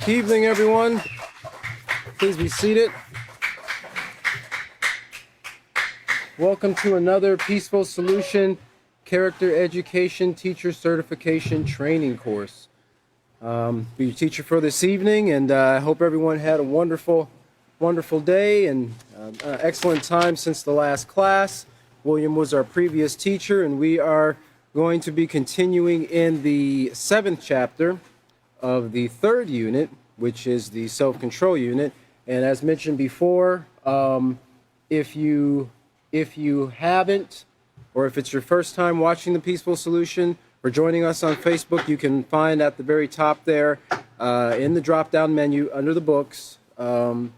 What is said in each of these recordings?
Good evening, everyone. Please be seated. Welcome to another Peaceful Solution Character Education Teacher Certification Training course. Be your teacher for this evening, and I hope everyone had a wonderful day and excellent time since the last class. William was our previous teacher, and we are going to be continuing in the 7th chapter of the 3rd unit, which is the self-control unit. And as mentioned before, if you haven't, or if it's your first time watching the Peaceful Solution or joining us on Facebook, you can find at the very top there in the drop-down menu under the books the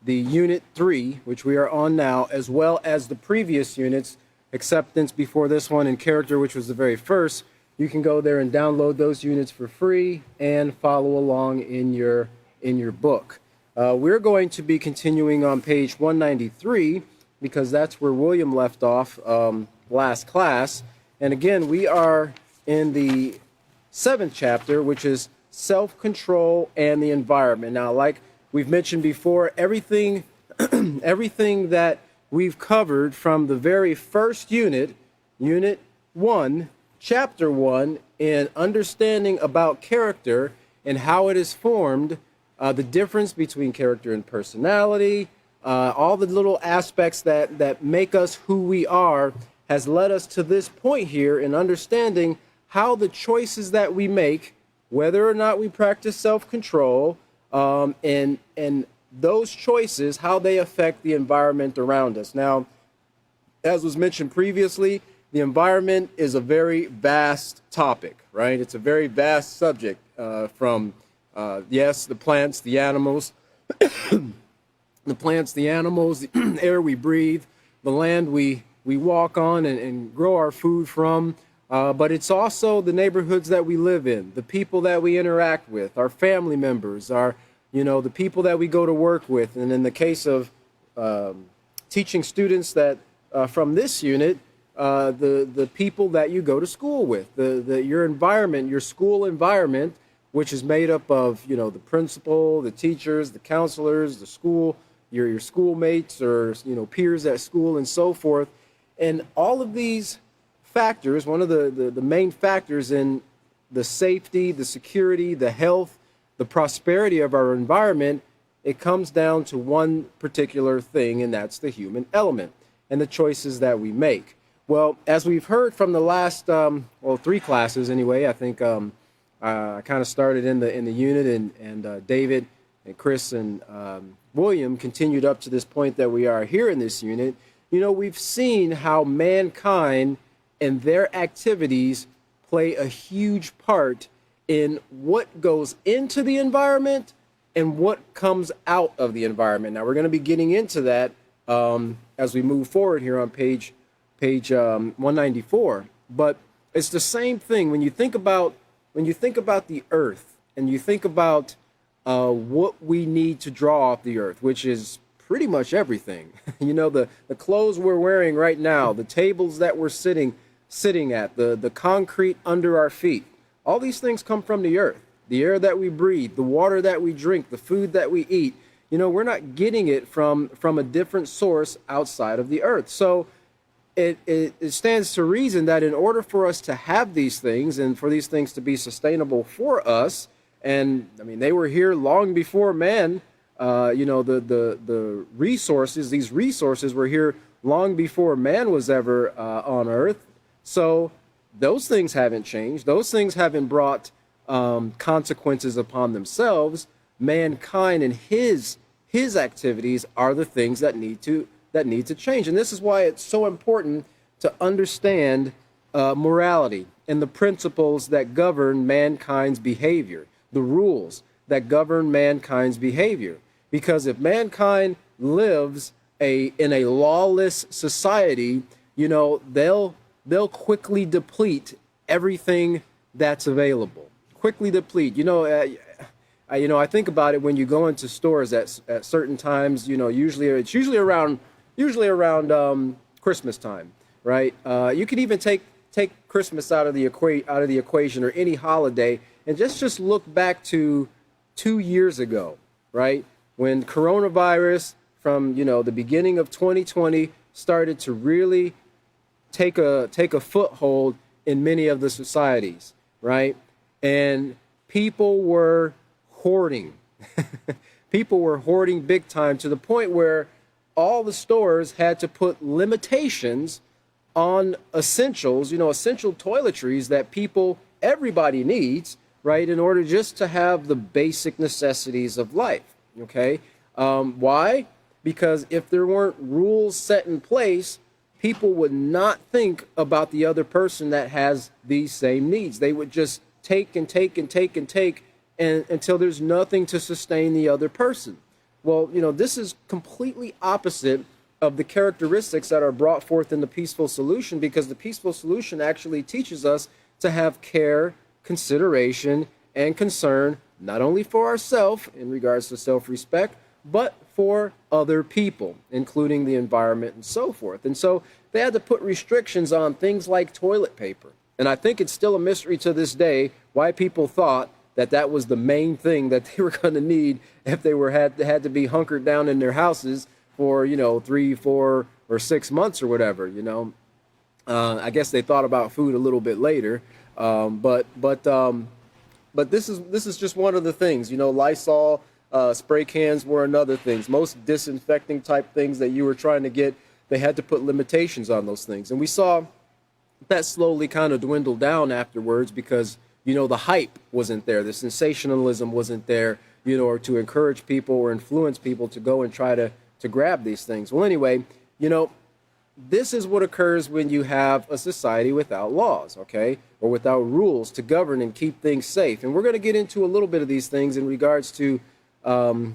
Unit 3, which we are on now, as well as the previous units, Acceptance before this one and Character, which was the very first. You can go there and download those units for free and follow along in your book. We're going to be continuing on page 193 because that's where William left off last class. And again, we are in the 7th chapter, which is self-control and the environment. Now, like we've mentioned before, everything that we've covered from the very first unit, Unit 1, Chapter 1, in understanding about character and how it is formed, the difference between character and personality, all the little aspects that make us who we are, has led us to this point here in understanding how the choices that we make, whether or not we practice self-control, and those choices, how they affect the environment around us. Now, as was mentioned previously, the environment is a very vast topic, right? It's a very vast subject from, yes, the plants, the animals, the air we breathe, the land we walk on and grow our food from, but it's also the neighborhoods that we live in, the people that we interact with, our family members, the people that we go to work with. And in the case of teaching students that from this unit, the people that you go to school with, your environment, your school environment, which is made up of, the principal, the teachers, the counselors, the school, your schoolmates or, peers at school and so forth. And all of these factors, one of the main factors in the safety, the security, the health, the prosperity of our environment, it comes down to one particular thing, and that's the human element and the choices that we make. Well, as we've heard from the last, 3 classes anyway, I think I kind of started in the unit, and David and Chris and William continued up to this point that we are here in this unit. We've seen how mankind and their activities play a huge part in what goes into the environment and what comes out of the environment. Now, we're going to be getting into that as we move forward here on page 194. But it's the same thing when you think about the earth and you think about what we need to draw off the earth, which is pretty much everything. The clothes we're wearing right now, the tables that we're sitting at, the concrete under our feet. All these things come from the earth, the air that we breathe, the water that we drink, the food that we eat. We're not getting it from a different source outside of the earth. So it stands to reason that in order for us to have these things and for these things to be sustainable for us, and I mean, they were here long before man, the resources, these resources were here long before man was ever on earth. So those things haven't changed. Those things haven't brought consequences upon themselves. Mankind and his activities are the things that need to change. And this is why it's so important to understand morality and the principles that govern mankind's behavior, the rules that govern mankind's behavior. Because if mankind lives in a lawless society, they'll quickly deplete everything that's available. Quickly deplete. I think about it when you go into stores at certain times. It's usually around Christmas time, right? You can even take Christmas out of the equation or any holiday, and just look back to 2 years ago, right? When coronavirus from, the beginning of 2020 started to really take a foothold in many of the societies, right? And people were hoarding. People were hoarding big time to the point where all the stores had to put limitations on essentials, essential toiletries that everybody needs, right, in order just to have the basic necessities of life, okay? Why? Because if there weren't rules set in place, people would not think about the other person that has these same needs. They would just take and take and take and take until there's nothing to sustain the other person. Well, this is completely opposite of the characteristics that are brought forth in the peaceful solution, because the peaceful solution actually teaches us to have care, consideration, and concern, not only for ourselves in regards to self-respect, but for other people, including the environment and so forth. And so they had to put restrictions on things like toilet paper. And I think it's still a mystery to this day why people thought that was the main thing that they were going to need if they had to be hunkered down in their houses for 3, 4, or 6 months or whatever. I guess they thought about food a little bit later, but this is just one of the things. Lysol spray cans were another thing. Most disinfecting type things that you were trying to get, they had to put limitations on those things, and we saw that slowly kind of dwindle down afterwards because the hype wasn't there, the sensationalism wasn't there, or to encourage people or influence people to go and try to grab these things. Well, anyway, this is what occurs when you have a society without laws, okay, or without rules to govern and keep things safe. And we're going to get into a little bit of these things in regards to, the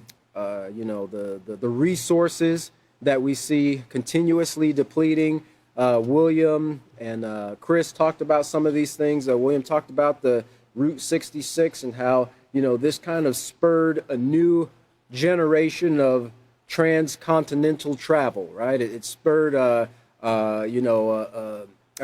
resources that we see continuously depleting. William and Chris talked about some of these things. William talked about the Route 66 and how, this kind of spurred a new generation of transcontinental travel, right? It spurred, a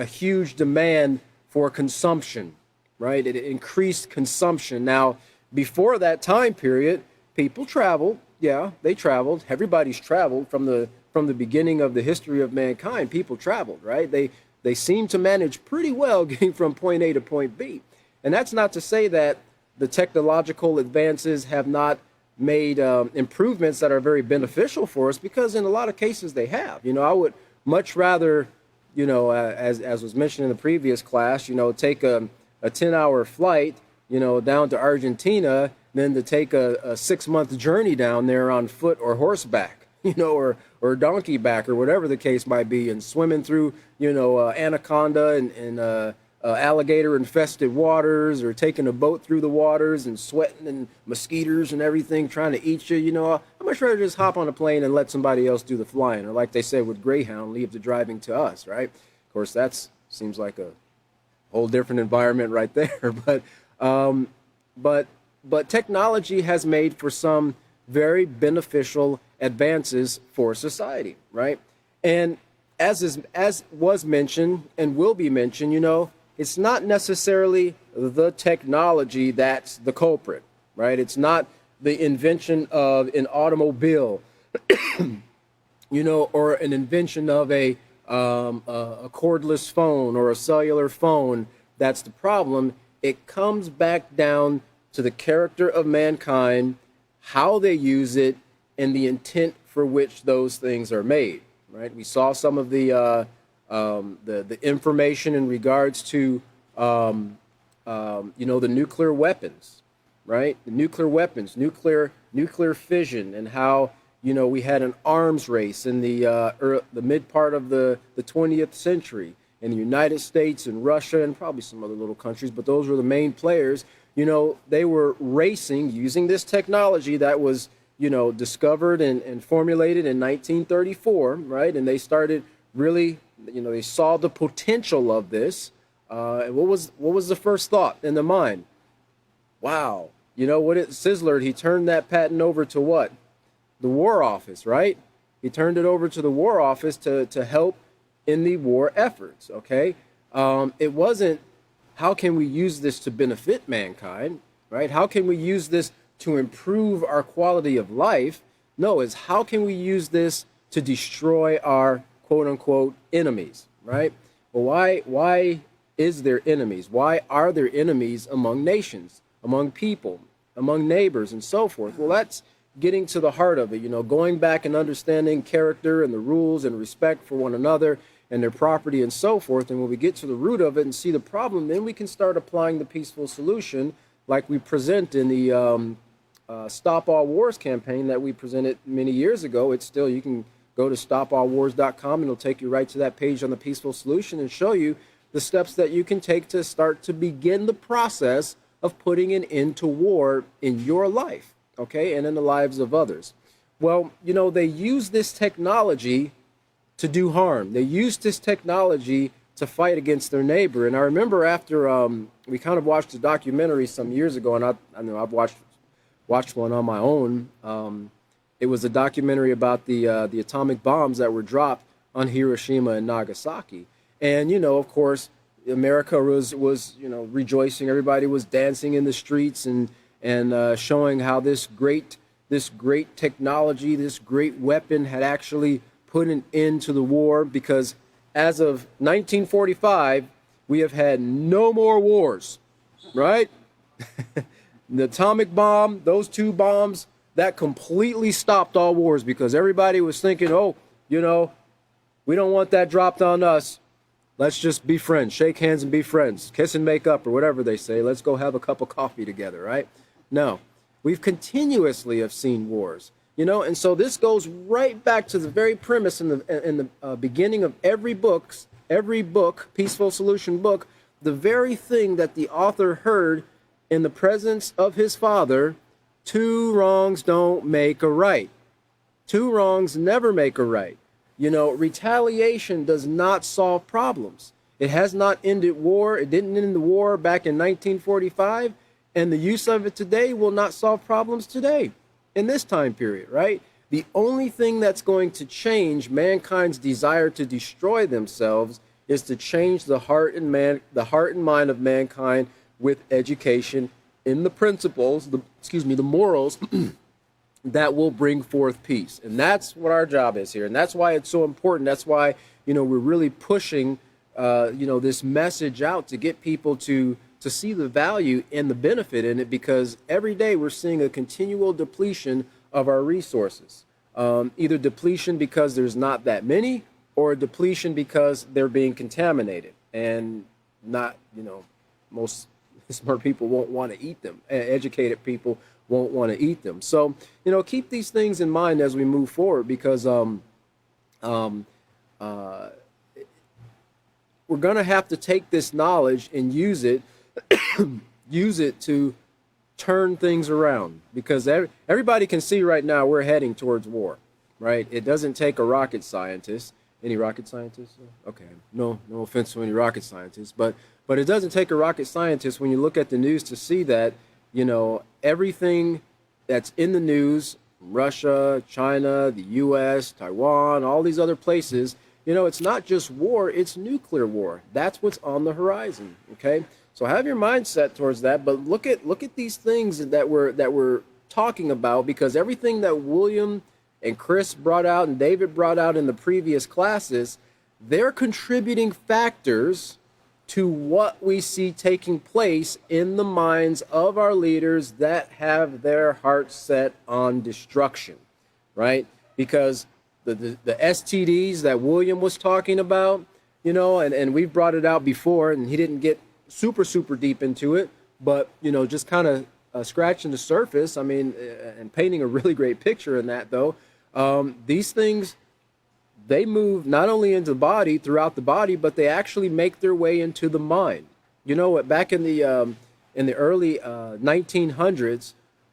huge demand for consumption, right? It increased consumption. Now, before that time period, people traveled. Yeah, they traveled. Everybody's traveled from the beginning of the history of mankind. People traveled, right? They seem to manage pretty well getting from point A to point B. And that's not to say that the technological advances have not made improvements that are very beneficial for us, because in a lot of cases they have. I would much rather, as was mentioned in the previous class, take a 10-hour flight, down to Argentina than to take a 6-month journey down there on foot or horseback, or donkey back, or whatever the case might be, and swimming through, anaconda and alligator-infested waters, or taking a boat through the waters and sweating and mosquitoes and everything trying to eat you. I'd much rather just hop on a plane and let somebody else do the flying, or like they said with Greyhound, leave the driving to us, right? Of course, that seems like a whole different environment right there. But technology has made for some very beneficial advances for society, right? And as was mentioned and will be mentioned, it's not necessarily the technology that's the culprit, right? It's not the invention of an automobile, or an invention of a cordless phone or a cellular phone that's the problem. It comes back down to the character of mankind, how they use it, and the intent for which those things are made. Right? We saw some of the information in regards to the nuclear weapons, right? The nuclear weapons, nuclear fission, and how we had an arms race in the mid part of the 20th century in the United States and Russia and probably some other little countries, but those were the main players. They were racing using this technology that was discovered and formulated in 1934, right? And they started really, they saw the potential of this. And what was the first thought in the mind? Wow, Sizzler, he turned that patent over to what? The War Office, right? He turned it over to the War Office to help in the war efforts, okay? It wasn't, how can we use this to benefit mankind, right? How can we use this to improve our quality of life. No, it's how can we use this to destroy our quote unquote enemies, right? Well, why is there enemies? Why are there enemies among nations, among people, among neighbors, and so forth? Well, that's getting to the heart of it, going back and understanding character and the rules and respect for one another and their property and so forth. And when we get to the root of it and see the problem, then we can start applying the peaceful solution like we present in the Stop All Wars campaign that we presented many years ago. It's still, you can go to stopallwars.com and it'll take you right to that page on the peaceful solution and show you the steps that you can take to start to begin the process of putting an end to war in your life, okay, and in the lives of others. Well, they use this technology to do harm. They use this technology to fight against their neighbor. And I remember after we kind of watched a documentary some years ago, and I know I've watched one on my own. It was a documentary about the atomic bombs that were dropped on Hiroshima and Nagasaki. And of course, America was rejoicing. Everybody was dancing in the streets and showing how this great technology, this great weapon had actually put an end to the war, because as of 1945, we have had no more wars, right? The atomic bomb, those two bombs, that completely stopped all wars, because everybody was thinking, oh, we don't want that dropped on us. Let's just be friends, shake hands and be friends, kiss and make up, or whatever they say. Let's go have a cup of coffee together, right? No, we've continuously have seen wars. And so this goes right back to the very premise in the beginning of every book, Peaceful Solution book, the very thing that the author heard in the presence of his father: two wrongs don't make a right. Two wrongs never make a right. Retaliation does not solve problems. It has not ended war. It didn't end the war back in 1945, and the use of it today will not solve problems today, in this time period, right? The only thing that's going to change mankind's desire to destroy themselves is to change the heart and mind of mankind with education in the principles, the morals that will bring forth peace. And that's what our job is here. And that's why it's so important. That's why, we're really pushing, this message out to get people to see the value and the benefit in it, because every day we're seeing a continual depletion of our resources. Either depletion because there's not that many, or depletion because they're being contaminated, and not, most smart people won't want to eat them. Educated people won't want to eat them. So, keep these things in mind as we move forward, because we're going to have to take this knowledge and use it to turn things around, because everybody can see right now we're heading towards war, right? It doesn't take a rocket scientist. Any rocket scientists? Okay, no offense to any rocket scientists, but it doesn't take a rocket scientist when you look at the news to see that, everything that's in the news, Russia, China, the U.S., Taiwan, all these other places, it's not just war, it's nuclear war. That's what's on the horizon, okay? So have your mindset towards that, but look at these things that we're talking about, because everything that William and Chris brought out and David brought out in the previous classes, they're contributing factors to what we see taking place in the minds of our leaders that have their hearts set on destruction, right? Because the STDs that William was talking about, and we've brought it out before, and he didn't get super deep into it, but just kind of scratching the surface. I mean, and painting a really great picture in that, though. These things, they move not only into the body, throughout the body, but they actually make their way into the mind. Back in the early 1900s,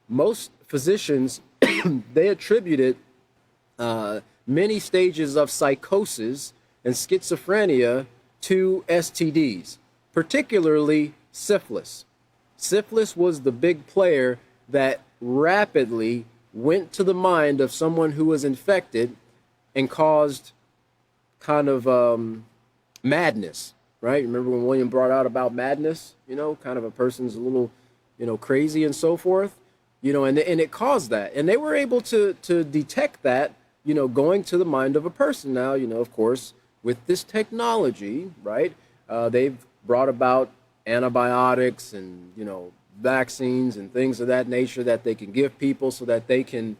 most physicians they attributed many stages of psychosis and schizophrenia to STDs, particularly syphilis. Syphilis was the big player that rapidly went to the mind of someone who was infected and caused kind of madness, right? Remember when William brought out about madness, kind of a person's a little, crazy and so forth? and it caused that. And they were able to detect that, going to the mind of a person. Now, of course, with this technology, right, they've brought about antibiotics and, vaccines and things of that nature that they can give people so that they can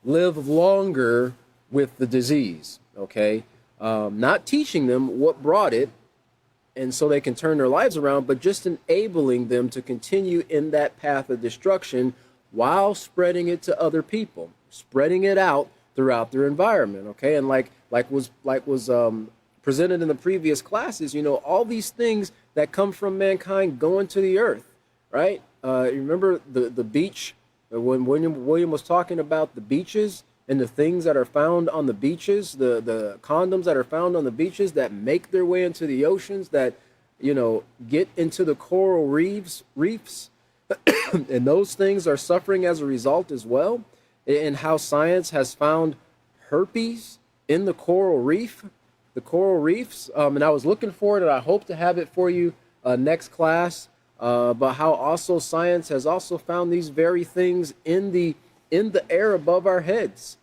live longer with the disease, okay? Not teaching them what brought it, and so they can turn their lives around, but just enabling them to continue in that path of destruction while spreading it to other people, spreading it out throughout their environment, okay? And like was presented in the previous classes, all these things that come from mankind going to the earth, right? You remember the beach, when William was talking about the beaches and the things that are found on the beaches, the condoms that are found on the beaches that make their way into the oceans, that, get into the coral reefs, and those things are suffering as a result as well, and how science has found herpes in the coral reefs. And I was looking for it, and I hope to have it for you next class. But how also science has also found these very things in the air above our heads,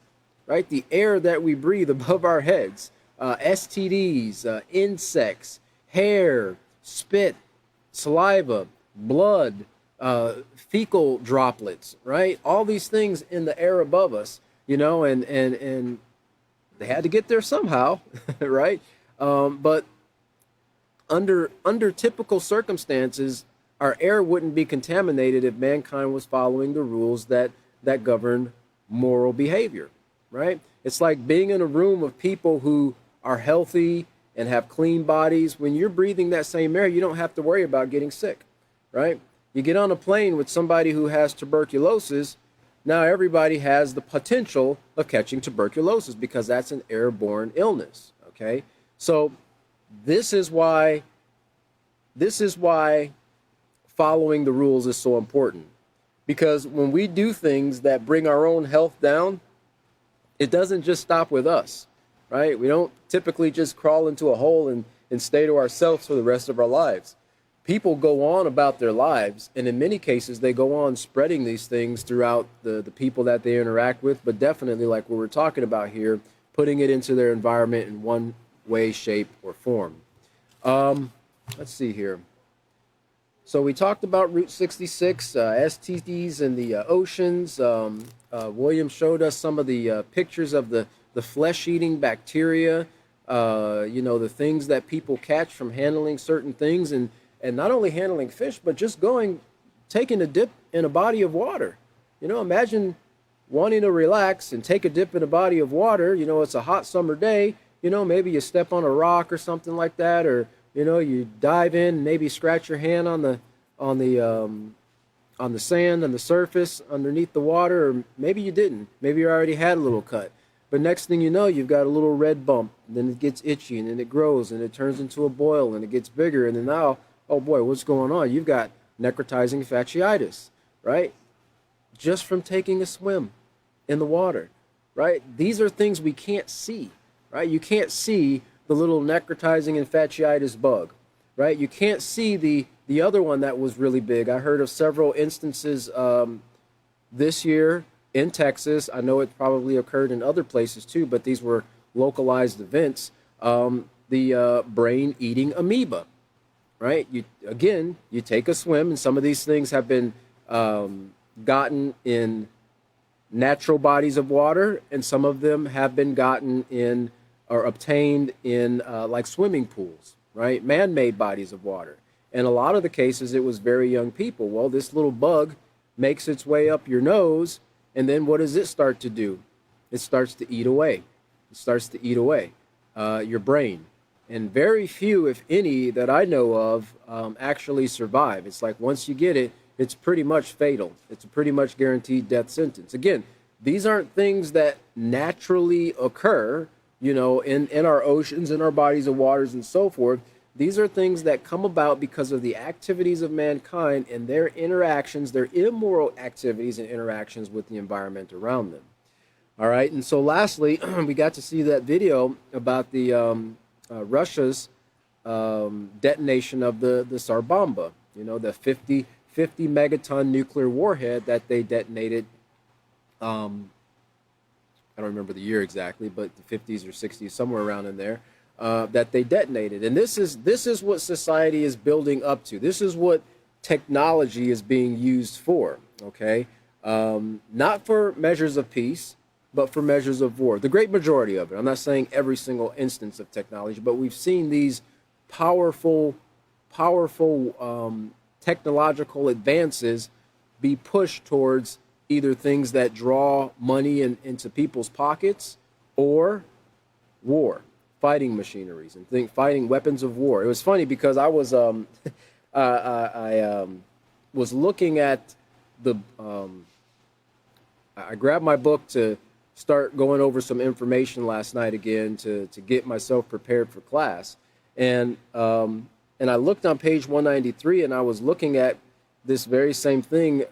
right? The air that we breathe above our heads, STDs, insects, hair, spit, saliva, blood, fecal droplets, right? All these things in the air above us, and they had to get there somehow, right? But under typical circumstances, our air wouldn't be contaminated if mankind was following the rules that govern moral behavior, right? It's like being in a room of people who are healthy and have clean bodies. When you're breathing that same air, you don't have to worry about getting sick, right? You get on a plane with somebody who has tuberculosis, now everybody has the potential of catching tuberculosis because that's an airborne illness, okay? So this is why following the rules is so important, because when we do things that bring our own health down, it doesn't just stop with us, right? We don't typically just crawl into a hole and stay to ourselves for the rest of our lives. People go on about their lives, and in many cases they go on spreading these things throughout the people that they interact with, but definitely, like what we're talking about here, putting it into their environment in one way, shape, or form. Let's see here. So we talked about Route 66, STDs in the oceans. William showed us some of the pictures of the flesh-eating bacteria, the things that people catch from handling certain things, and not only handling fish, but just taking a dip in a body of water. Imagine wanting to relax and take a dip in a body of water. It's a hot summer day. Maybe you step on a rock or something like that, or you dive in and maybe scratch your hand on the sand, on the surface underneath the water, or maybe you didn't. Maybe you already had a little cut. But next thing you know, you've got a little red bump, and then it gets itchy, and then it grows, and it turns into a boil, and it gets bigger, and then now, oh boy, what's going on? You've got necrotizing fasciitis, right? Just from taking a swim in the water, right? These are things we can't see, right? You can't see the little necrotizing and fasciitis bug, right? You can't see the other one that was really big. I heard of several instances this year in Texas. I know it probably occurred in other places too, but these were localized events. The brain-eating amoeba, right? You take a swim, and some of these things have been gotten in natural bodies of water, and some of them have been gotten in or obtained in like swimming pools, right? Man-made bodies of water. And a lot of the cases, it was very young people. Well, this little bug makes its way up your nose, and then what does it start to do? It starts to eat away. It starts to eat away your brain. And very few, if any, that I know of actually survive. It's like once you get it, it's pretty much fatal. It's a pretty much guaranteed death sentence. Again, these aren't things that naturally occur, in our oceans, in our bodies of waters, and so forth. These are things that come about because of the activities of mankind and their interactions, their immoral activities and interactions with the environment around them. All right, and so lastly, we got to see that video about the Russia's detonation of the Tsar Bomba, the 50 megaton nuclear warhead that they detonated. I don't remember the year exactly, but the 50s or 60s, somewhere around in there, that they detonated. And this is what society is building up to. This is what technology is being used for. Okay, not for measures of peace, but for measures of war. The great majority of it. I'm not saying every single instance of technology, but we've seen these powerful technological advances be pushed towards either things that draw money into people's pockets or war, fighting machineries and fighting weapons of war. It was funny because I was I was looking at the I grabbed my book to start going over some information last night again to get myself prepared for class, and I looked on page 193 and I was looking at this very same thing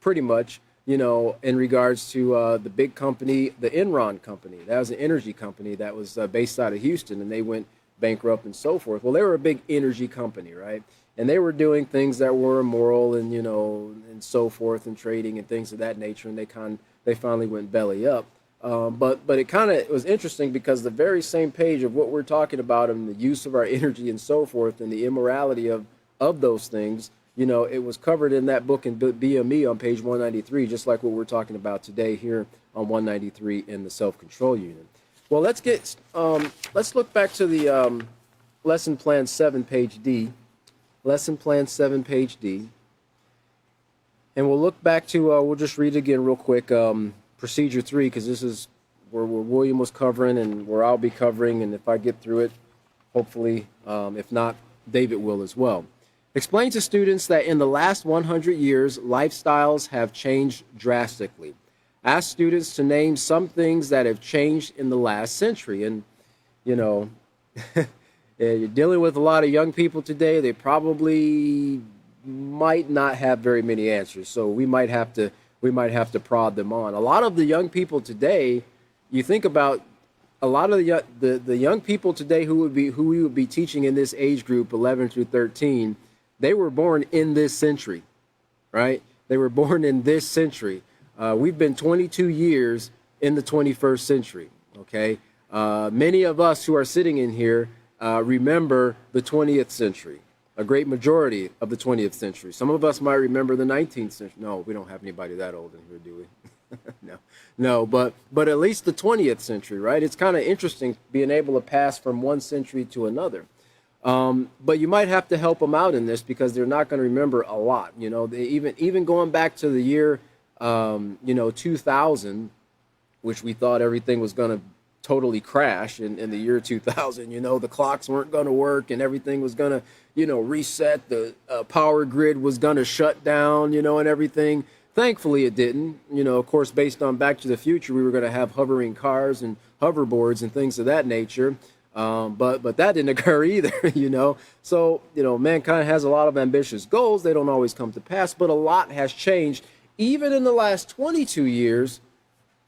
pretty much, you know, in regards to the big company, the Enron company. That was an energy company that was based out of Houston, and they went bankrupt and so forth. Well, they were a big energy company, right? And they were doing things that were immoral and, you know, and so forth, and trading and things of that nature. And they finally went belly up. But it was interesting because the very same page of what we're talking about and the use of our energy and so forth and the immorality of those things, you know, it was covered in that book in BME on page 193, just like what we're talking about today here on 193 in the self-control unit. Well, let's look back to the lesson plan 7, page D. Lesson plan 7, page D. And we'll look back to, we'll just read it again real quick, procedure 3, because this is where William was covering and where I'll be covering. And if I get through it, hopefully, if not, David will as well. Explain to students that in the last 100 years, lifestyles have changed drastically. Ask students to name some things that have changed in the last century. And, you know, you're dealing with a lot of young people today. They probably might not have very many answers. So we might have to prod them on. A lot of the young people today, you think about a lot of the young people today who we would be teaching in this age group, 11 through 13, they were born in this century, right? They were born in this century. We've been 22 years in the 21st century, okay? Many of us who are sitting in here remember the 20th century, a great majority of the 20th century. Some of us might remember the 19th century. No, we don't have anybody that old in here, do we? No, but at least the 20th century, right? It's kind of interesting being able to pass from one century to another. But you might have to help them out in this because they're not going to remember a lot. You know, even going back to the year, 2000, which we thought everything was going to totally crash in the year 2000. You know, the clocks weren't going to work and everything was going to, you know, reset. The power grid was going to shut down, you know, and everything. Thankfully, it didn't. You know, of course, based on Back to the Future, we were going to have hovering cars and hoverboards and things of that nature. But that didn't occur either, you know. So, you know, mankind has a lot of ambitious goals. They don't always come to pass, but a lot has changed, even in the last 22 years,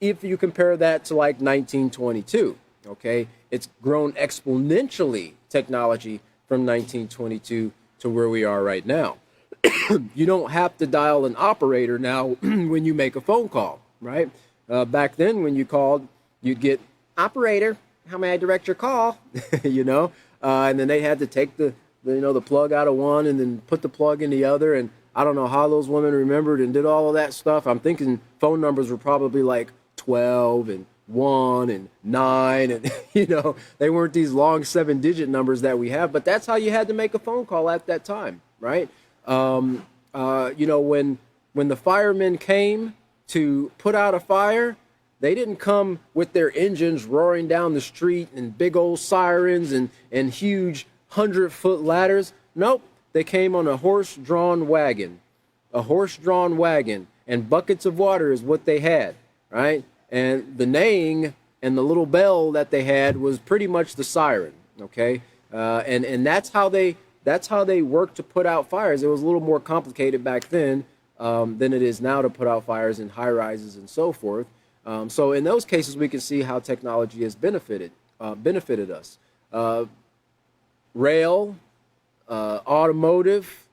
if you compare that to like 1922, okay? It's grown exponentially, technology, from 1922 to where we are right now. You don't have to dial an operator now when you make a phone call, right? Back then, when you called, you'd get, operator, how may I direct your call? You know, and then they had to take the plug out of one and then put the plug in the other. And I don't know how those women remembered and did all of that stuff. I'm thinking phone numbers were probably like 12 and 1 and 9. And, you know, they weren't these long 7-digit numbers that we have. But that's how you had to make a phone call at that time, right? You know, when the firemen came to put out a fire, they didn't come with their engines roaring down the street and big old sirens and huge 100-foot ladders. Nope, they came on a horse-drawn wagon. A horse-drawn wagon, and buckets of water is what they had, right? And the neighing and the little bell that they had was pretty much the siren, okay? And that's how they worked to put out fires. It was a little more complicated back then than it is now to put out fires in high-rises and so forth. So in those cases, we can see how technology has benefited us. Rail, automotive,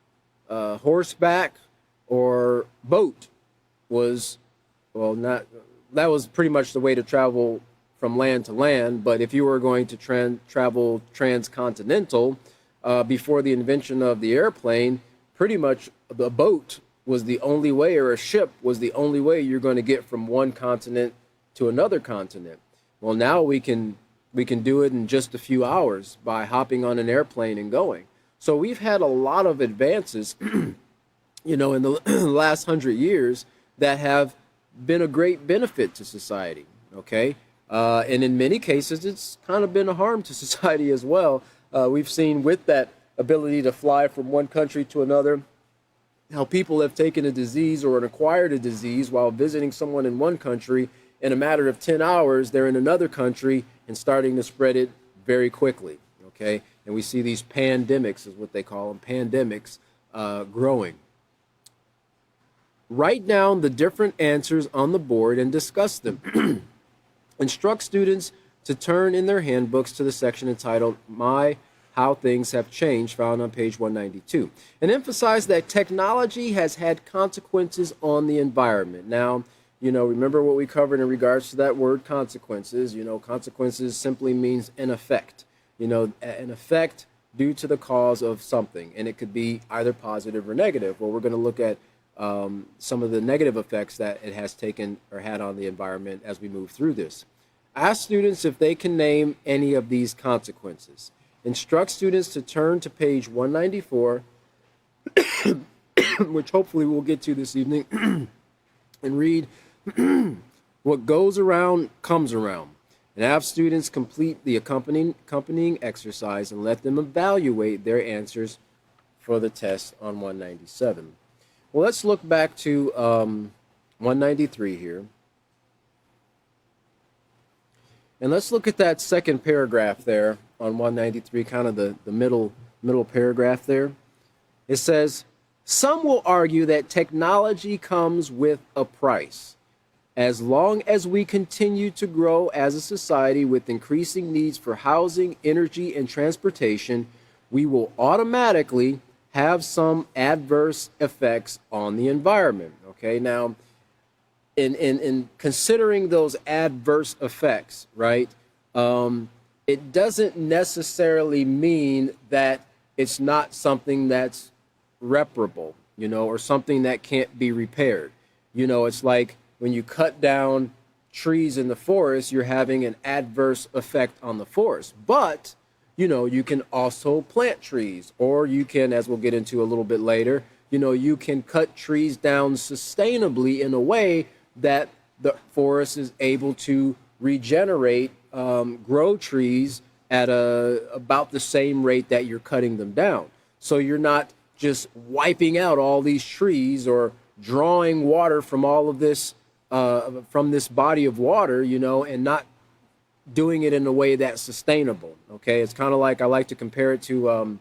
horseback, or boat was, well, not, that was pretty much the way to travel from land to land. But if you were going to travel transcontinental, before the invention of the airplane, pretty much the boat was the only way, or a ship was the only way you're going to get from one continent to another continent. Well, now we can do it in just a few hours by hopping on an airplane and going. So we've had a lot of advances, in the last 100 years that have been a great benefit to society. Okay, and in many cases, it's kind of been a harm to society as well. We've seen with that ability to fly from one country to another, how people have taken a disease or acquired a disease while visiting someone in one country. In a matter of 10 hours, they're in another country and starting to spread it very quickly. Okay, and we see these pandemics, is what they call them, pandemics, growing. Write down the different answers on the board and discuss them. Instruct students to turn in their handbooks to the section entitled How Things Have Changed, found on page 192. And emphasize that technology has had consequences on the environment. Now, remember what we covered in regards to that word consequences. Consequences simply means an effect. An effect due to the cause of something. And it could be either positive or negative. Well, we're going to look at some of the negative effects that it has taken or had on the environment as we move through this. Ask students if they can name any of these consequences. Instruct students to turn to page 194, which hopefully we'll get to this evening, and read What Goes Around Comes Around. And have students complete the accompanying exercise and let them evaluate their answers for the test on 197. Well, let's look back to 193 here. And let's look at that second paragraph there on 193, kind of the middle paragraph there. It says, some will argue that technology comes with a price. As long as we continue to grow as a society with increasing needs for housing, energy, and transportation, we will automatically have some adverse effects on the environment. Okay, now, in considering those adverse effects, right, it doesn't necessarily mean that it's not something that's reparable, or something that can't be repaired. It's like when you cut down trees in the forest, you're having an adverse effect on the forest. But, you can also plant trees, or you can, as we'll get into a little bit later, you can cut trees down sustainably in a way that the forest is able to regenerate, grow trees at about the same rate that you're cutting them down. So you're not just wiping out all these trees or drawing water from all of this, from this body of water, and not doing it in a way that's sustainable. Okay, it's kind of like, I like to compare it to,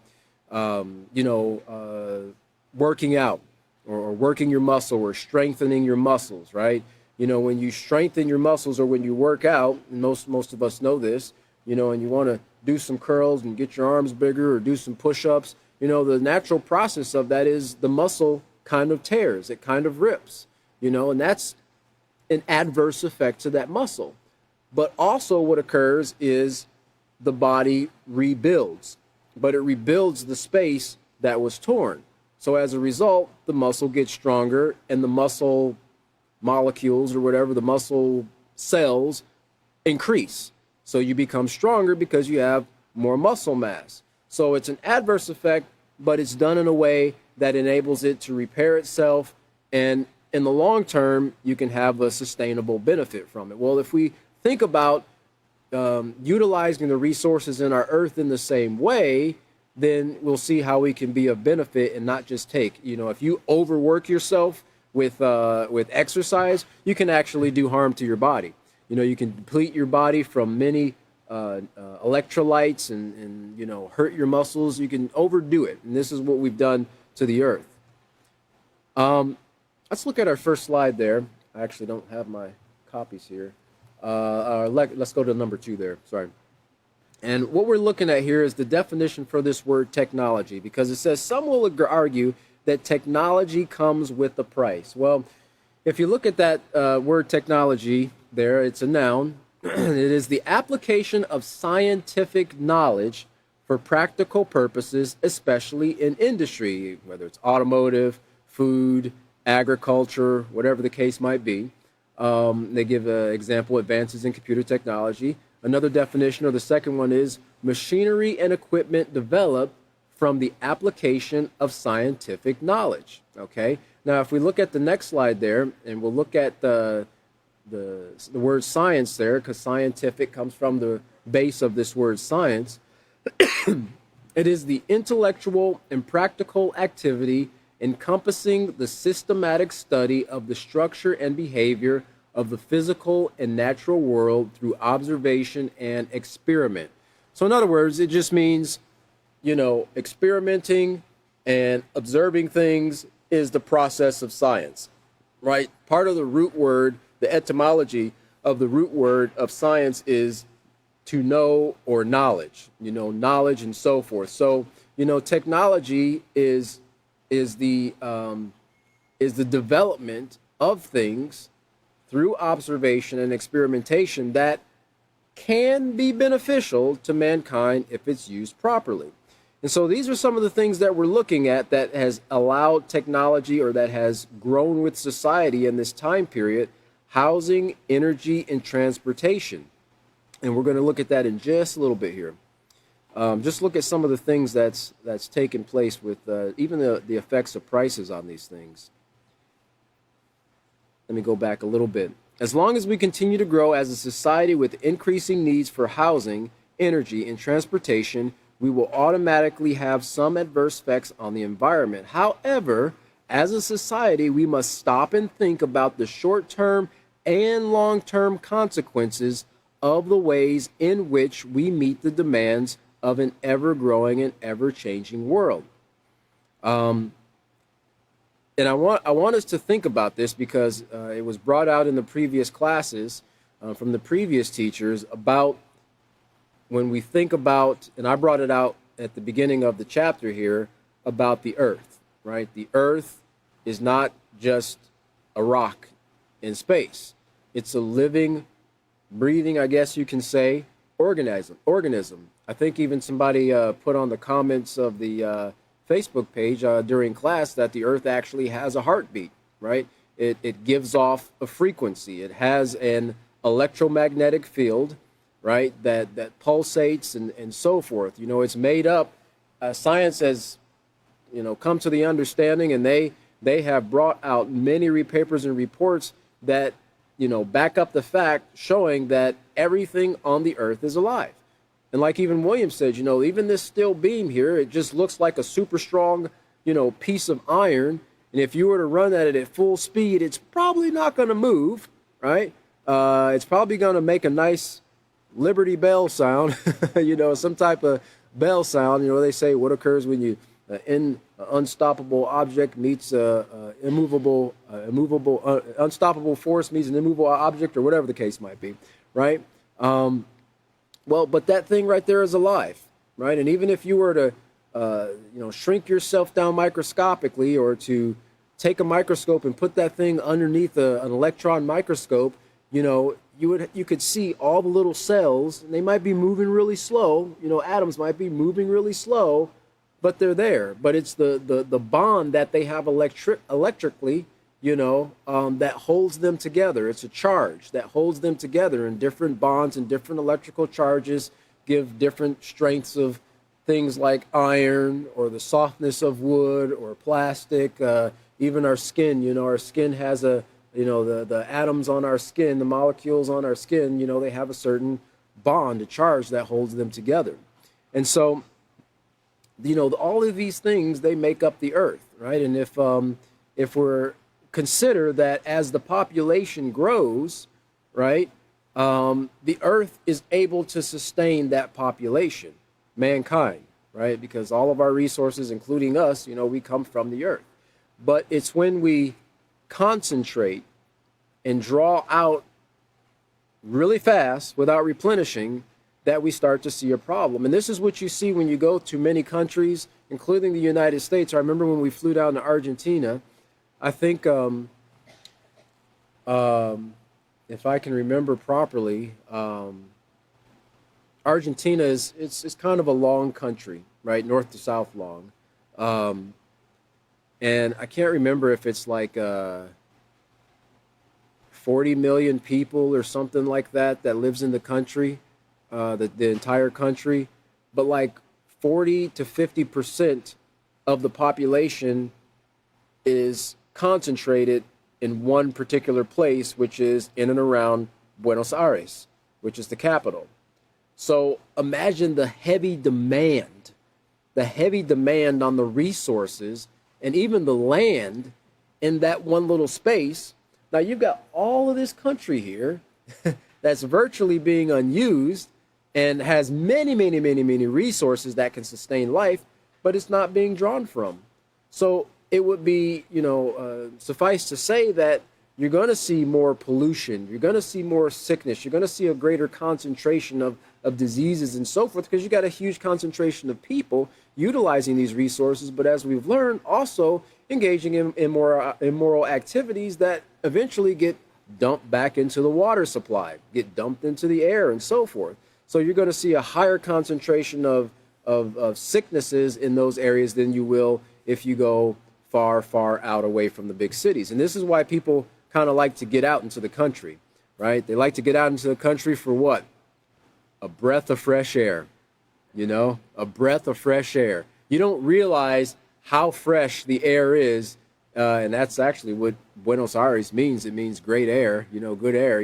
working out or working your muscle or strengthening your muscles, right? When you strengthen your muscles or when you work out, and most of us know this, and you want to do some curls and get your arms bigger or do some push-ups, the natural process of that is the muscle kind of tears, it kind of rips, and that's an adverse effect to that muscle. But also what occurs is the body rebuilds, but it rebuilds the space that was torn. So as a result, the muscle gets stronger and the muscle molecules or whatever, the muscle cells increase. So you become stronger because you have more muscle mass. So it's an adverse effect, but it's done in a way that enables it to repair itself. And in the long term, you can have a sustainable benefit from it. Well, if we think about utilizing the resources in our earth in the same way, then we'll see how we can be of benefit and not just take. If you overwork yourself with exercise, you can actually do harm to your body. You can deplete your body from many electrolytes and hurt your muscles. You can overdo it, and this is what we've done to the earth. Let's look at our first slide there. I actually don't have my copies here. Let's go to number 2 there. Sorry. And what we're looking at here is the definition for this word technology, because it says some will argue that technology comes with a price. Well, if you look at that word technology there, it's a noun. It is the application of scientific knowledge for practical purposes, especially in industry, whether it's automotive, food, agriculture, whatever the case might be. They give an example, advances in computer technology. Another definition, or the second one, is machinery and equipment developed from the application of scientific knowledge. Okay. Now, if we look at the next slide there, and we'll look at the word science there, because scientific comes from the base of this word science. It is the intellectual and practical activity encompassing the systematic study of the structure and behavior of the physical and natural world through observation and experiment. So in other words, it just means, experimenting and observing things is the process of science, right? Part of the root word, the etymology of the root word of science is to know or knowledge, knowledge and so forth. So, technology is the development of things through observation and experimentation that can be beneficial to mankind if it's used properly. And so these are some of the things that we're looking at that has allowed technology, or that has grown with society in this time period: housing, energy, and transportation. And we're going to look at that in just a little bit here. Just look at some of the things that's taken place with even the effects of prices on these things. Let me go back a little bit. As long as we continue to grow as a society with increasing needs for housing, energy, and transportation, we will automatically have some adverse effects on the environment. However, as a society, we must stop and think about the short-term and long-term consequences of the ways in which we meet the demands of an ever-growing and ever-changing world. And I want us to think about this because it was brought out in the previous classes from the previous teachers about when we think about, and I brought it out at the beginning of the chapter here, about the earth, right? The earth is not just a rock in space. It's a living, breathing, I guess you can say, organism. I think even somebody put on the comments of the Facebook page during class that the earth actually has a heartbeat, right? It gives off a frequency. It has an electromagnetic field, right, that pulsates and so forth. It's made up. Science has, come to the understanding, and they have brought out many papers and reports that, back up the fact showing that everything on the earth is alive. And like even Williams said, even this steel beam here, it just looks like a super strong, piece of iron. And if you were to run at it at full speed, it's probably not going to move, right? It's probably going to make a nice Liberty Bell sound, some type of bell sound. They say what occurs when you unstoppable object meets unstoppable force meets an immovable object, or whatever the case might be, right? But that thing right there is alive, right? And even if you were to, shrink yourself down microscopically, or to take a microscope and put that thing underneath an electron microscope, you could see all the little cells, and they might be moving really slow. Atoms might be moving really slow, but they're there. But it's the bond that they have electrically, that holds them together. It's a charge that holds them together, and different bonds and different electrical charges give different strengths of things like iron, or the softness of wood or plastic. Even our skin, our skin has the atoms on our skin, the molecules on our skin, they have a certain bond, a charge that holds them together. And so, all of these things, they make up the earth, right? And if we're consider that as the population grows, right, the earth is able to sustain that population, mankind, right? Because all of our resources, including us, we come from the earth. But it's when we concentrate and draw out really fast without replenishing, that we start to see a problem. And this is what you see when you go to many countries, including the United States. I remember when we flew down to Argentina, I think, if I can remember properly, Argentina it's kind of a long country, right? North to south long. Um, and I can't remember if it's like 40 million people or something like that that lives in the country, the entire country. But like 40 to 50% of the population is concentrated in one particular place, which is in and around Buenos Aires, which is the capital. So imagine the heavy demand on the resources and even the land in that one little space. Now you've got all of this country here that's virtually being unused and has many, many, many, many resources that can sustain life, but it's not being drawn from. So it would be, suffice to say that you're going to see more pollution, you're going to see more sickness, you're going to see a greater concentration of diseases and so forth, because you got a huge concentration of people utilizing these resources, but as we've learned, also engaging in immoral activities that eventually get dumped back into the water supply, get dumped into the air and so forth. So you're going to see a higher concentration of sicknesses in those areas than you will if you go far, far out away from the big cities. And this is why people kind of like to get out into the country, right? They like to get out into the country for what? A breath of fresh air, a breath of fresh air. You don't realize how fresh the air is, and that's actually what Buenos Aires means. It means great air, good air,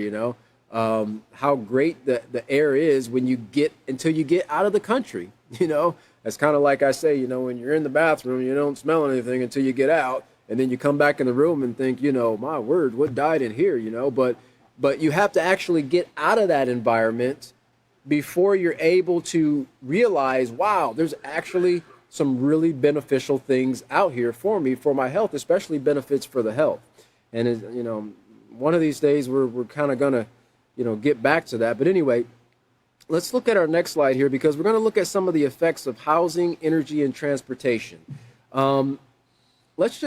how great the air is until you get out of the country, That's kind of like I say, when you're in the bathroom, you don't smell anything until you get out, and then you come back in the room and think, my word, what died in here, but you have to actually get out of that environment before you're able to realize, wow, there's actually some really beneficial things out here for me, for my health, especially benefits for the health. And, one of these days we're kind of going to, get back to that. But anyway, let's look at our next slide here, because we're going to look at some of the effects of housing, energy, and transportation. Let's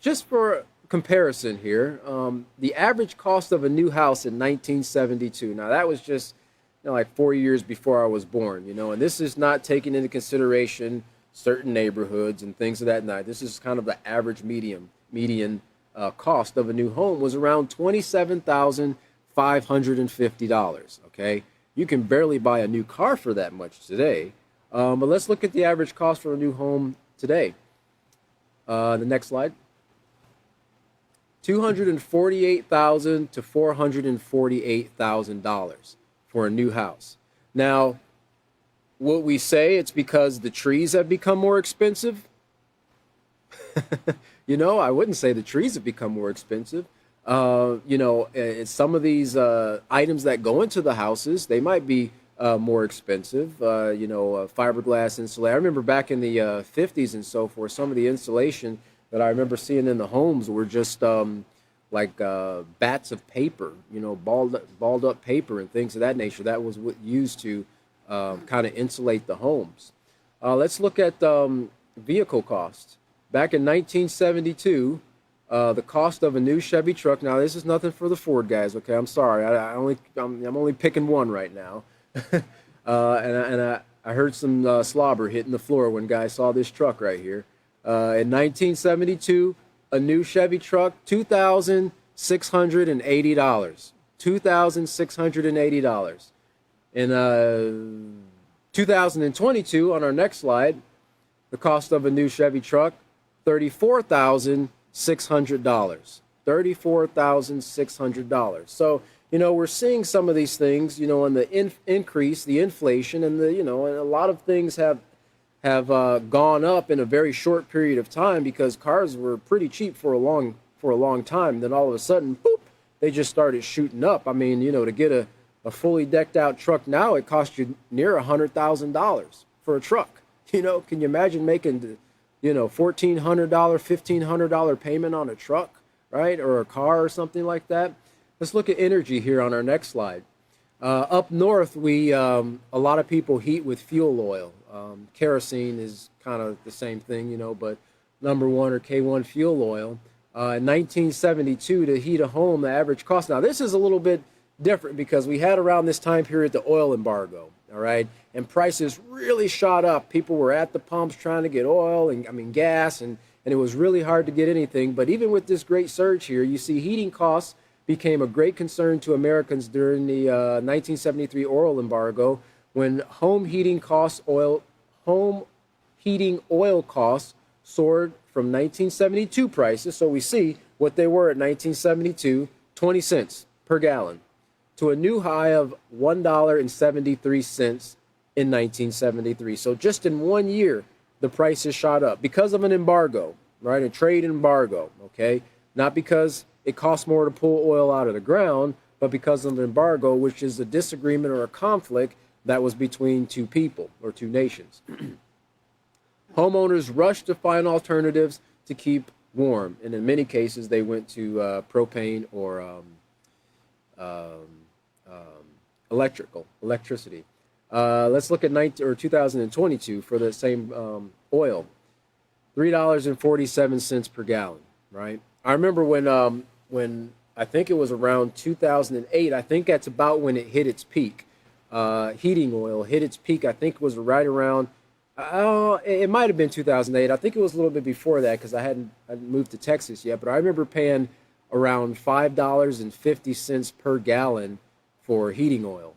just for comparison here, the average cost of a new house in 1972. Now that was just like 4 years before I was born, and this is not taking into consideration certain neighborhoods and things of that night. This is kind of the average median cost of a new home was around $27,550. Okay, you can barely buy a new car for that much today. But let's look at the average cost for a new home today. The next slide. $248,000 to $448,000 for a new house. Now, would we say it's because the trees have become more expensive? I wouldn't say the trees have become more expensive. Some of these items that go into the houses, they might be more expensive. Fiberglass insulation. I remember back in the 50s and so forth, some of the insulation that I remember seeing in the homes were just like bats of paper, balled up paper and things of that nature. That was what used to kind of insulate the homes. Let's look at vehicle costs. Back in 1972, the cost of a new Chevy truck. Now, this is nothing for the Ford guys. Okay, I'm sorry. I'm only picking one right now. I heard some slobber hitting the floor when guys saw this truck right here. In 1972, a new Chevy truck, $2,680. $2,680. In 2022, on our next slide, the cost of a new Chevy truck, $34,600. $34,600. So, we're seeing some of these things, in the increase, the inflation, and and a lot of things have gone up in a very short period of time, because cars were pretty cheap for a long time. Then all of a sudden, boop, they just started shooting up. I mean, to get a fully decked out truck now, it costs you near $100,000 for a truck. Can you imagine making, $1,400, $1,500 payment on a truck, right? Or a car or something like that. Let's look at energy here on our next slide. Up north, a lot of people heat with fuel oil. Kerosene is kind of the same thing, but number one or K1 fuel oil. In 1972, to heat a home, the average cost. Now, this is a little bit different because we had around this time period the oil embargo, all right? And prices really shot up. People were at the pumps trying to get oil and gas, and it was really hard to get anything. But even with this great surge here, you see heating costs became a great concern to Americans during the 1973 oil embargo, when home heating oil costs soared from 1972 prices. So we see what they were at 1972, 20 cents per gallon, to a new high of $1.73 in 1973. So just in 1 year, the prices shot up because of an embargo, right? A trade embargo, okay? Not because it costs more to pull oil out of the ground, but because of an embargo, which is a disagreement or a conflict that was between two people or two nations. Homeowners rushed to find alternatives to keep warm, and in many cases, they went to propane or electricity. Let's look at 2022 for the same oil, $3.47 per gallon. Right. I remember when I think it was around 2008. I think that's about when it hit its peak. Heating oil hit its peak. I think it was right around. It might have been 2008. I think it was a little bit before that because I hadn't moved to Texas yet. But I remember paying around $5.50 per gallon for heating oil.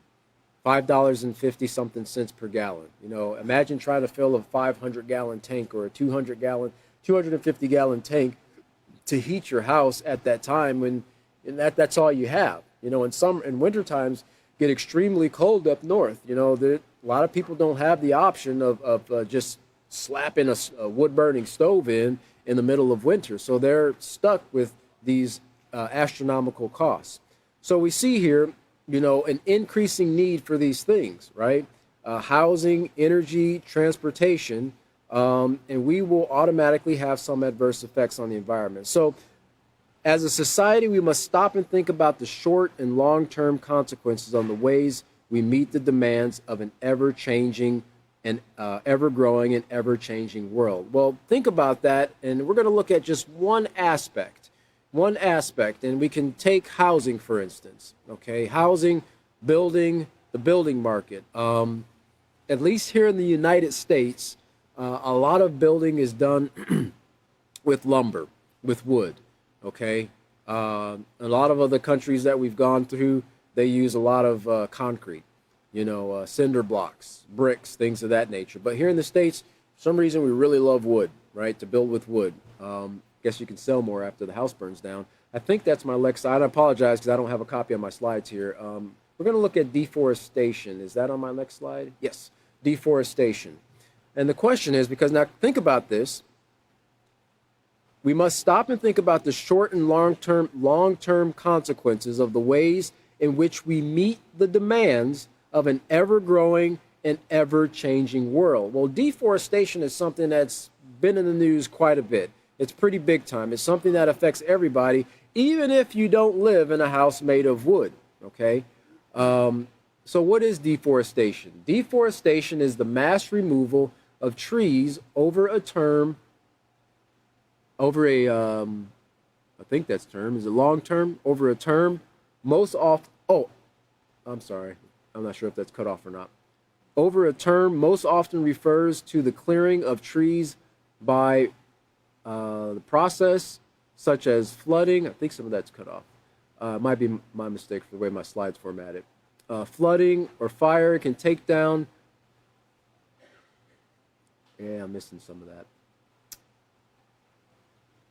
$5.50 something cents per gallon. Imagine trying to fill a 500-gallon tank or a 250-gallon tank to heat your house at that time when that's all you have. In winter times get extremely cold up north. A lot of people don't have the option of just slapping a wood-burning stove in the middle of winter. So they're stuck with these astronomical costs. So we see here, an increasing need for these things, right? Housing, energy, transportation, and we will automatically have some adverse effects on the environment. So as a society, we must stop and think about the short and long-term consequences on the ways we meet the demands of an ever-changing and ever-growing and ever-changing world. Well, think about that, and we're going to look at just one aspect, and we can take housing, for instance, okay? Housing, the building market. At least here in the United States, a lot of building is done with lumber, with wood, okay? A lot of other countries that we've gone through, they use a lot of concrete, cinder blocks, bricks, things of that nature. But here in the States, for some reason, we really love wood, right, to build with wood. Guess you can sell more after the house burns down. I think that's my next slide. I apologize because I don't have a copy of my slides here. We're going to look at deforestation. Is that on my next slide? Yes, deforestation. And the question is, because now think about this, we must stop and think about the short and long-term consequences of the ways in which we meet the demands of an ever-growing and ever-changing world. Well, deforestation is something that's been in the news quite a bit. It's pretty big time. It's something that affects everybody, even if you don't live in a house made of wood, okay? So what is deforestation? Deforestation is the mass removal of trees over a term, I think that's term, is it long term? Over a term, most often, I'm sorry, I'm not sure if that's cut off or not. Over a term most often refers to the clearing of trees by the process such as flooding. I think some of that's cut off. It might be my mistake for the way my slides formatted. Flooding or fire can take down. Yeah, I'm missing some of that.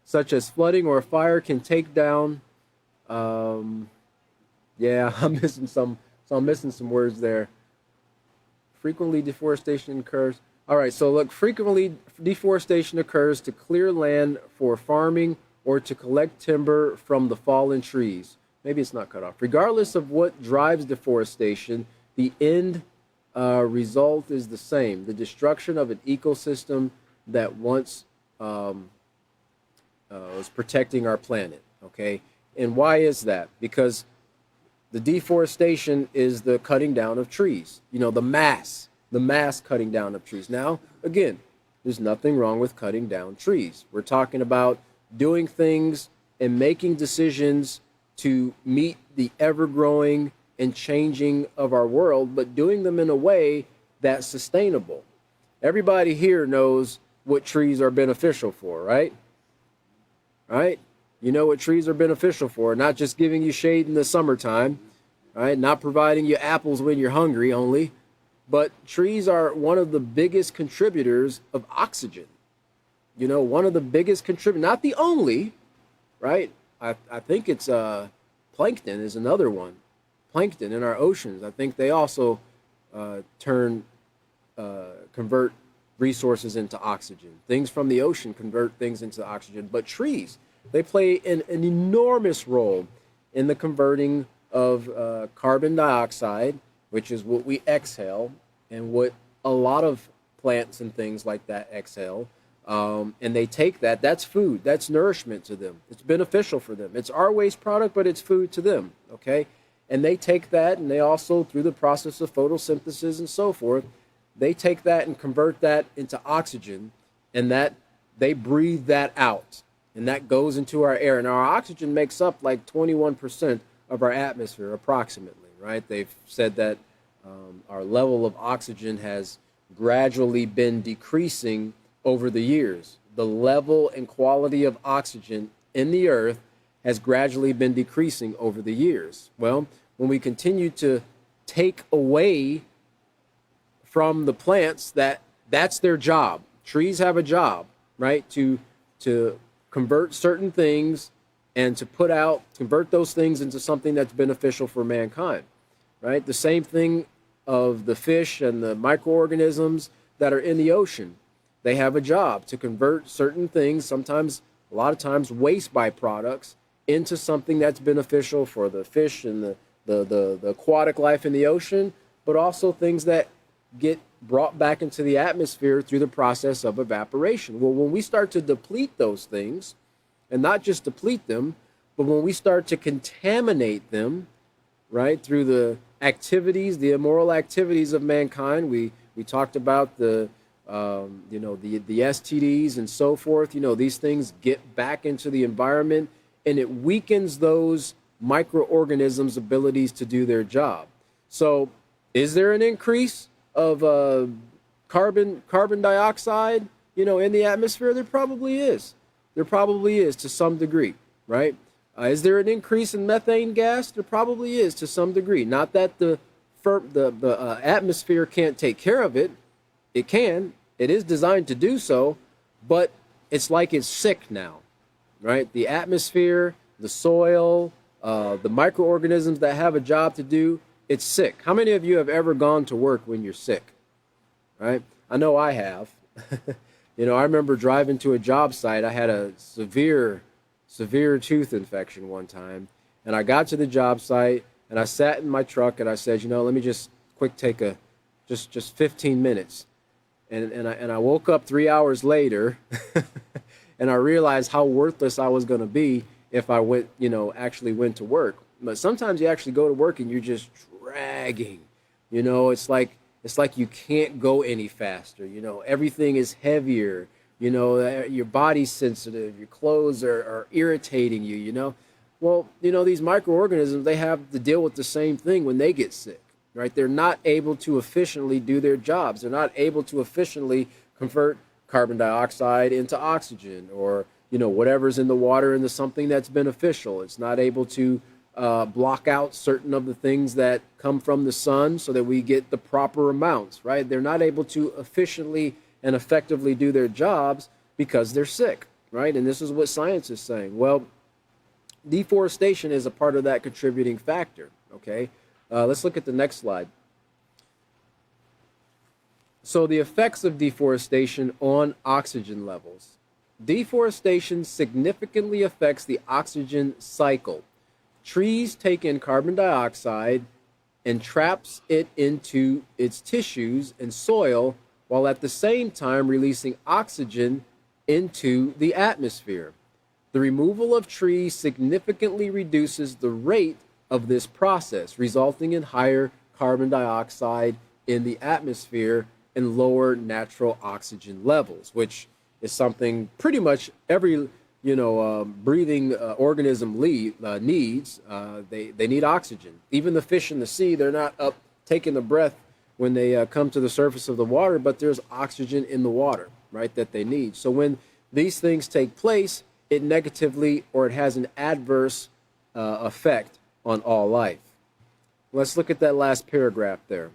Such as flooding or fire can take down. Yeah, I'm missing some. So I'm missing some words there. Frequently, deforestation occurs. All right, so look, frequently deforestation occurs to clear land for farming or to collect timber from the fallen trees. Maybe it's not cut off. Regardless of what drives deforestation, the end result is the same: the destruction of an ecosystem that once was protecting our planet. Okay, and why is that? Because The deforestation is the cutting down of trees, the mass cutting down of trees. Now, again, there's nothing wrong with cutting down trees. We're talking about doing things and making decisions to meet the ever growing and changing of our world, but doing them in a way that's sustainable. Everybody here knows what trees are beneficial for, right? Right? You know what trees are beneficial for, not just giving you shade in the summertime, right? Not providing you apples when you're hungry only, but trees are one of the biggest contributors of oxygen. One of the biggest contributors, not the only, right? I think it's plankton is another one. Plankton in our oceans, I think they also convert resources into oxygen. Things from the ocean convert things into oxygen, but trees, they play an enormous role in the converting of carbon dioxide, which is what we exhale and what a lot of plants and things like that exhale. And they take that's food, that's nourishment to them. It's beneficial for them. It's our waste product, but it's food to them, okay? And they take that, and they also, through the process of photosynthesis and so forth, they take that and convert that into oxygen, and that they breathe that out, and that goes into our air. And our oxygen makes up like 21% of our atmosphere, approximately, right? They've said that our level of oxygen has gradually been decreasing over the years. The level and quality of oxygen in the earth has gradually been decreasing over the years. Well, when we continue to take away from the plants, that's their job. Trees have a job, right? To convert certain things and to convert those things into something that's beneficial for mankind, right? The same thing of the fish and the microorganisms that are in the ocean. They have a job to convert certain things, sometimes, a lot of times, waste byproducts, into something that's beneficial for the fish and the aquatic life in the ocean, but also things that get brought back into the atmosphere through the process of evaporation. Well, when we start to deplete those things, and not just deplete them, but when we start to contaminate them, right, through the activities, the immoral activities of mankind, we talked about the STDs and so forth. These things get back into the environment, and it weakens those microorganisms' abilities to do their job. So, is there an increase of carbon dioxide, in the atmosphere? There probably is. There probably is, to some degree, right? Is there an increase in methane gas? There probably is, to some degree. Not that the atmosphere can't take care of it. It can. It is designed to do so, but it's like it's sick now, right? The atmosphere, the soil, the microorganisms that have a job to do, it's sick. How many of you have ever gone to work when you're sick, right? I know I have. I remember driving to a job site. I had a severe tooth infection one time, and I got to the job site, and I sat in my truck, and I said, let me just take just 15 minutes. And I woke up 3 hours later, and I realized how worthless I was going to be if I actually went to work. But sometimes you actually go to work and you're just dragging. It's like you can't go any faster. Everything is heavier. Your body's sensitive. Your clothes are irritating you. Well, these microorganisms, they have to deal with the same thing when they get sick. Right? They're not able to efficiently do their jobs. They're not able to efficiently convert carbon dioxide into oxygen, or whatever's in the water into something that's beneficial. It's not able to block out certain of the things that come from the sun so that we get the proper amounts. Right? They're not able to efficiently and effectively do their jobs because they're sick. Right? And this is what science is saying. Well, deforestation is a part of that contributing factor. Okay. Let's look at the next slide. So the effects of deforestation on oxygen levels. Deforestation significantly affects the oxygen cycle. Trees take in carbon dioxide and traps it into its tissues and soil, while at the same time releasing oxygen into the atmosphere. The removal of trees significantly reduces the rate of this process, resulting in higher carbon dioxide in the atmosphere and lower natural oxygen levels, which is something pretty much every breathing organism needs. They need oxygen. Even the fish in the sea, they're not up taking a breath when they come to the surface of the water, but there's oxygen in the water, right, that they need. So when these things take place, it negatively or it has an adverse effect on all life. Let's look at that last paragraph there.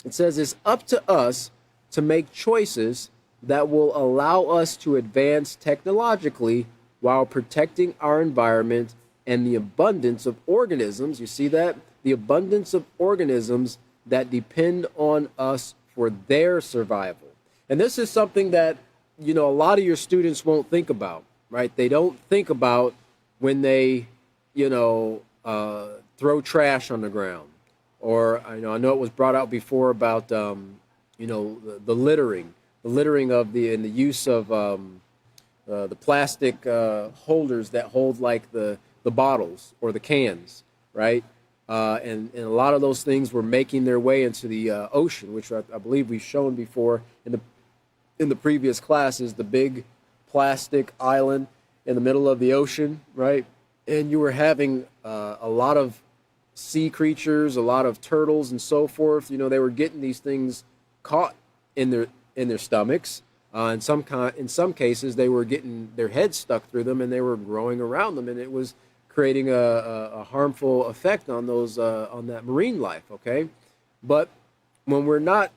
It says it's up to us to make choices that will allow us to advance technologically while protecting our environment and the abundance of organisms. You see that? The abundance of organisms that depend on us for their survival. And this is something that, a lot of your students won't think about, right? They don't think about when they, throw trash on the ground. Or I know it was brought out before about, the littering of and the use of the plastic holders that hold like the bottles or the cans, right? And a lot of those things were making their way into the ocean, which I believe we've shown before in the previous classes, the big plastic island in the middle of the ocean, right? And you were having a lot of sea creatures, a lot of turtles and so forth. They were getting these things caught in their stomachs. In some cases, they were getting their heads stuck through them, and they were growing around them, and it was creating a harmful effect on those on that marine life. Okay, but when we're not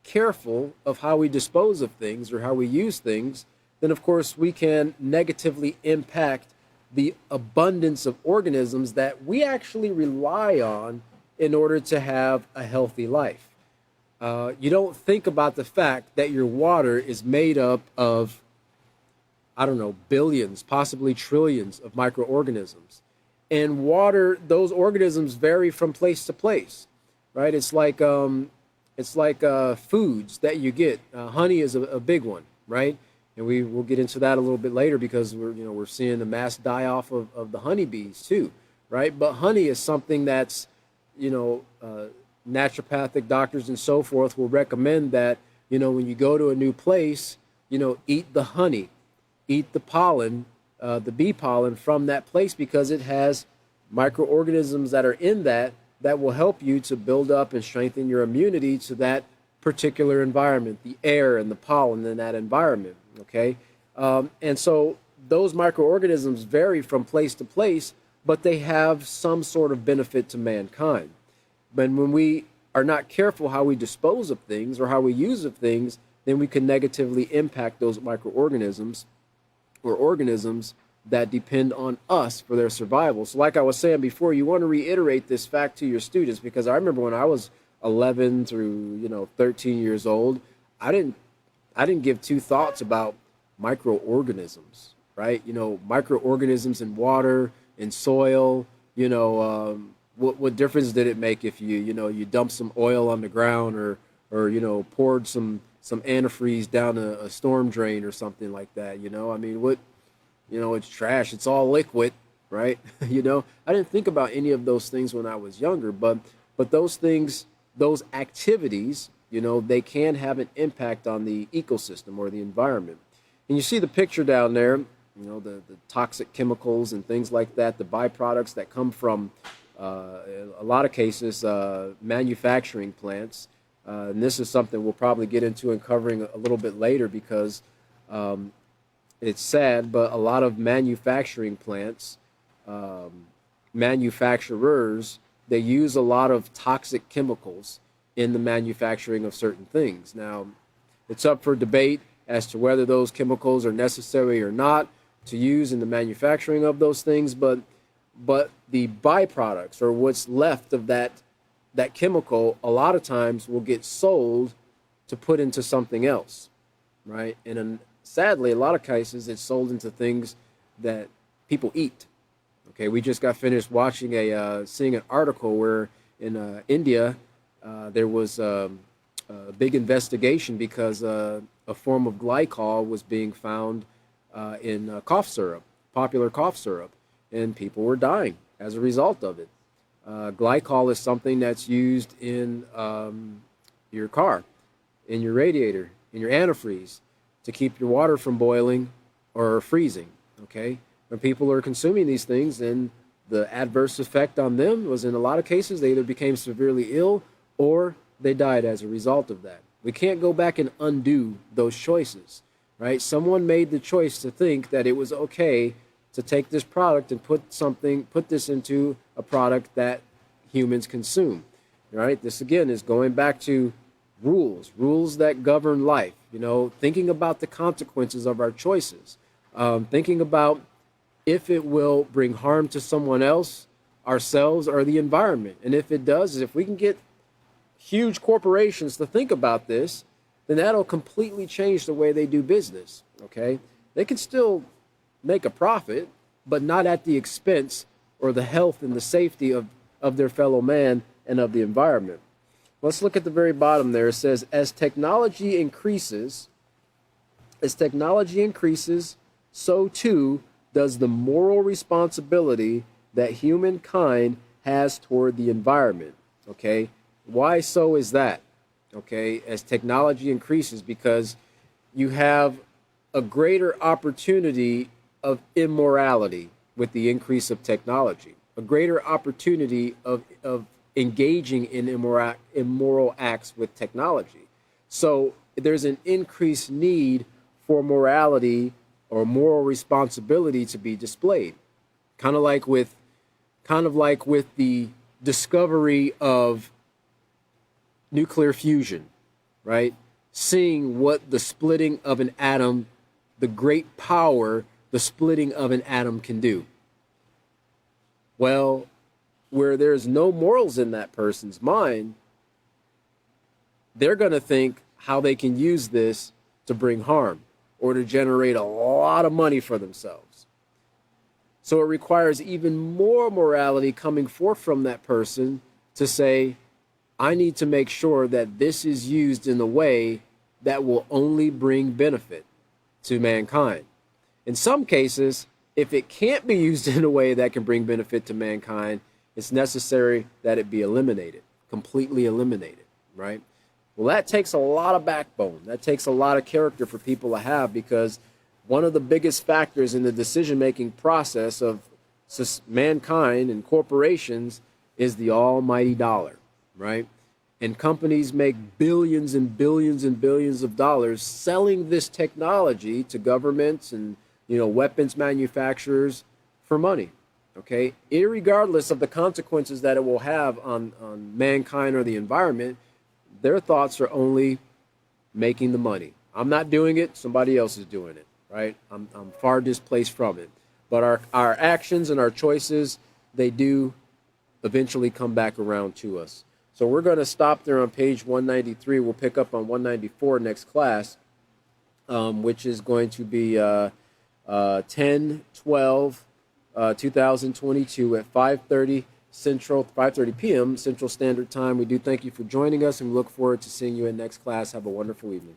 careful of how we dispose of things or how we use things, then of course we can negatively impact the abundance of organisms that we actually rely on in order to have a healthy life. You don't think about the fact that your water is made up of, billions, possibly trillions of microorganisms. And water, those organisms vary from place to place, right? It's like foods that you get. Honey is a big one, right? And we'll get into that a little bit later because we're seeing the mass die off of the honeybees too, right? But honey is something that's, naturopathic doctors and so forth will recommend that, when you go to a new place, eat the honey, eat the pollen, the bee pollen from that place because it has microorganisms that are in that will help you to build up and strengthen your immunity to that particular environment, the air and the pollen in that environment, okay? And so those microorganisms vary from place to place, but they have some sort of benefit to mankind. But when we are not careful how we dispose of things or how we use of things, then we can negatively impact those microorganisms or organisms that depend on us for their survival. So like I was saying before, you want to reiterate this fact to your students because I remember when I was 11 through 13 years old, I didn't give two thoughts about microorganisms, right? Microorganisms in water, in soil, what difference did it make if you dump some oil on the ground or poured some antifreeze down a storm drain or something like that? I mean, it's trash. It's all liquid, right? I didn't think about any of those things when I was younger, but those things, those activities, they can have an impact on the ecosystem or the environment. And you see the picture down there, the toxic chemicals and things like that, the byproducts that come from a lot of cases, manufacturing plants. And this is something we'll probably get into and covering a little bit later because it's sad, but a lot of manufacturing plants, manufacturers, they use a lot of toxic chemicals in the manufacturing of certain things. Now, it's up for debate as to whether those chemicals are necessary or not to use in the manufacturing of those things, but the byproducts or what's left of that chemical a lot of times will get sold to put into something else, right? And sadly, a lot of cases it's sold into things that people eat. Okay, we just got finished watching seeing an article where in India there was a big investigation because a form of glycol was being found in cough syrup, popular cough syrup, and people were dying as a result of it. Glycol is something that's used in your car, in your radiator, in your antifreeze to keep your water from boiling or freezing. Okay, when people are consuming these things, then the adverse effect on them was, in a lot of cases, they either became severely ill or they died as a result of that. We can't go back and undo those choices, right? Someone made the choice to think that it was okay to take this product and put this into a product that humans consume, right? This again is going back to rules that govern life, thinking about the consequences of our choices, thinking about if it will bring harm to someone else, ourselves, or the environment. And if it does, if we can get huge corporations to think about this, then that'll completely change the way they do business, okay? They can still make a profit, but not at the expense or the health and the safety of their fellow man and of the environment. Let's look at the very bottom there. It says, as technology increases, so too does the moral responsibility that humankind has toward the environment. Okay, why so is that? Okay, as technology increases, because you have a greater opportunity of immorality with the increase of technology, a greater opportunity of engaging in immoral acts with technology. So there's an increased need for morality or moral responsibility to be displayed. Kind of like with the discovery of nuclear fusion, right? Seeing what the splitting of an atom, the great power the splitting of an atom can do. Well, where there's no morals in that person's mind, they're going to think how they can use this to bring harm or to generate a lot of money for themselves. So it requires even more morality coming forth from that person to say, I need to make sure that this is used in a way that will only bring benefit to mankind. In some cases, if it can't be used in a way that can bring benefit to mankind, it's necessary that it be eliminated, completely eliminated, right? Well, that takes a lot of backbone. That takes a lot of character for people to have, because one of the biggest factors in the decision-making process of mankind and corporations is the almighty dollar, right? And companies make billions and billions and billions of dollars selling this technology to governments and, weapons manufacturers for money, okay? Irregardless of the consequences that it will have on mankind or the environment, their thoughts are only making the money. I'm not doing it, somebody else is doing it, right? I'm far displaced from it. But our actions and our choices, they do eventually come back around to us. So we're going to stop there on page 193. We'll pick up on 194 next class, which is going to be 10/12/2022 at 5:30 p.m. Central Standard Time. We do thank you for joining us, and we look forward to seeing you in next class. Have a wonderful evening.